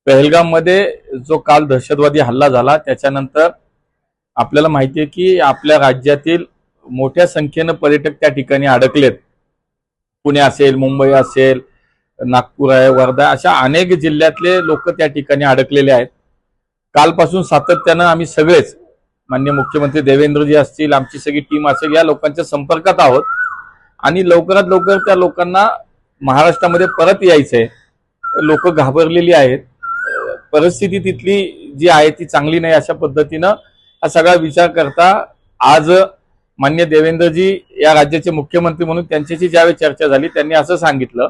पहलगाम मध्ये जो काल दहशतवादी हल्ला झाला त्याच्यानंतर आपल्याला माहिती आहे की आपल्या राज्यातील मोठ्या संख्येने पर्यटक त्या ठिकाणी अडकलेत। पुणे असेल, मुंबई असेल, नागपूर आहे, वर्धा, अशा अनेक जिल्ह्यातले लोक त्या ठिकाणी अडकलेले आहेत। कालपासून सातत्याने आम्ही सगळेच माननीय मुख्यमंत्री देवेंद्रजी असतील, आमची सगळी टीम असेल, या लोकांच्या संपर्कात आहोत आणि लवकरात लवकर त्या लोकांना महाराष्ट्रामध्ये परत यायचंय। लोक घाबरलेली आहेत, परिस्थिती तिथली जी आहे ती चांगली नाही, अशा पद्धतीनं हा सगळा विचार करता आज माननीय देवेंद्रजी या राज्याचे मुख्यमंत्री म्हणून त्यांच्याशी ज्यावेळी चर्चा झाली त्यांनी असं सांगितलं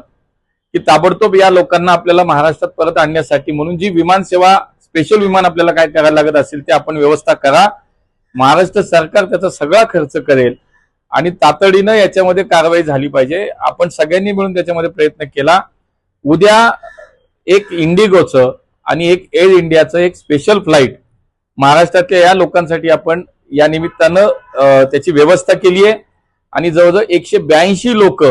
की ताबडतोब या लोकांना आपल्याला महाराष्ट्रात परत आणण्यासाठी म्हणून जी विमान सेवा, स्पेशल विमान आपल्याला काय करायला लागत असेल ते आपण व्यवस्था करा, महाराष्ट्र सरकार त्याचा सगळा खर्च करेल आणि तातडीनं याच्यामध्ये कारवाई झाली पाहिजे। आपण सगळ्यांनी मिळून त्याच्यामध्ये प्रयत्न केला। उद्या एक इंडिगोचं आणि एक एअर इंडियाचं एक स्पेशल फ्लाईट महाराष्ट्रातल्या या लोकांसाठी आपण या निमित्तानं त्याची व्यवस्था केली आहे आणि जवळजवळ 182 लोक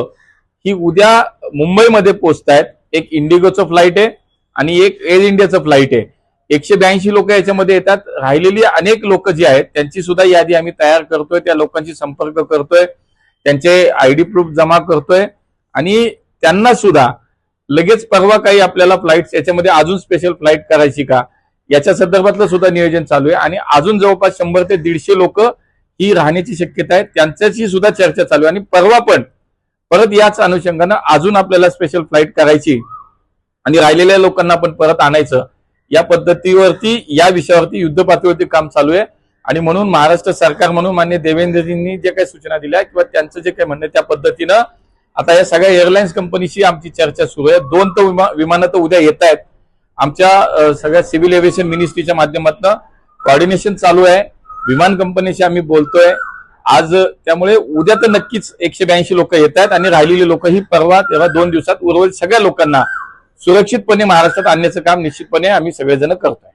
ही उद्या मुंबईमध्ये पोहोचतायत। एक इंडिगोचं फ्लाईट आहे आणि एक एअर इंडियाचं फ्लाईट आहे। 182 लोक याच्यामध्ये येतात। राहिलेली अनेक लोक जी आहेत त्यांची सुद्धा यादी आम्ही तयार करतोय, त्या लोकांशी संपर्क करतोय, त्यांचे आयडी प्रूफ जमा करतोय आणि त्यांना सुद्धा लगेच परवा काही आपल्याला फ्लाईट याच्यामध्ये अजून स्पेशल फ्लाईट करायची का याच्या संदर्भातलं सुद्धा नियोजन चालू आहे आणि अजून जवळपास 100 ते 150 लोक ही राहण्याची शक्यता आहे, त्यांच्याशी सुद्धा चर्चा चालू आहे आणि परवा पण परत याच अनुषंगानं अजून आपल्याला स्पेशल फ्लाईट करायची आणि राहिलेल्या लोकांना पण परत आणायचं, या पद्धतीवरती या विषयावरती युद्ध पातळीवरती काम चालू आहे। आणि म्हणून महाराष्ट्र सरकार म्हणून माननीय देवेंद्रजींनी जे काही सूचना दिल्या किंवा त्यांचं जे काही म्हणणं त्या पद्धतीनं आता या सगळ्या एअरलाइन्स कंपनीशी आमची चर्चा सुरू आहे। 2 तर विमानं तर उद्या येत आहेत। आमच्या सगळ्या सिव्हिल एव्हिएशन मिनिस्ट्रीच्या माध्यमातून कोऑर्डिनेशन चालू आहे, विमान कंपनीशी आम्ही बोलतोय आज। त्यामुळे उद्या तर नक्कीच 182 लोक येत आहेत आणि राहिलेली लोक ही परवा तेव्हा 2 दिवसात उर्वरित सगळ्या लोकांना सुरक्षितपणे महाराष्ट्रात आणण्याचं काम निश्चितपणे आम्ही सगळेजण करतोय।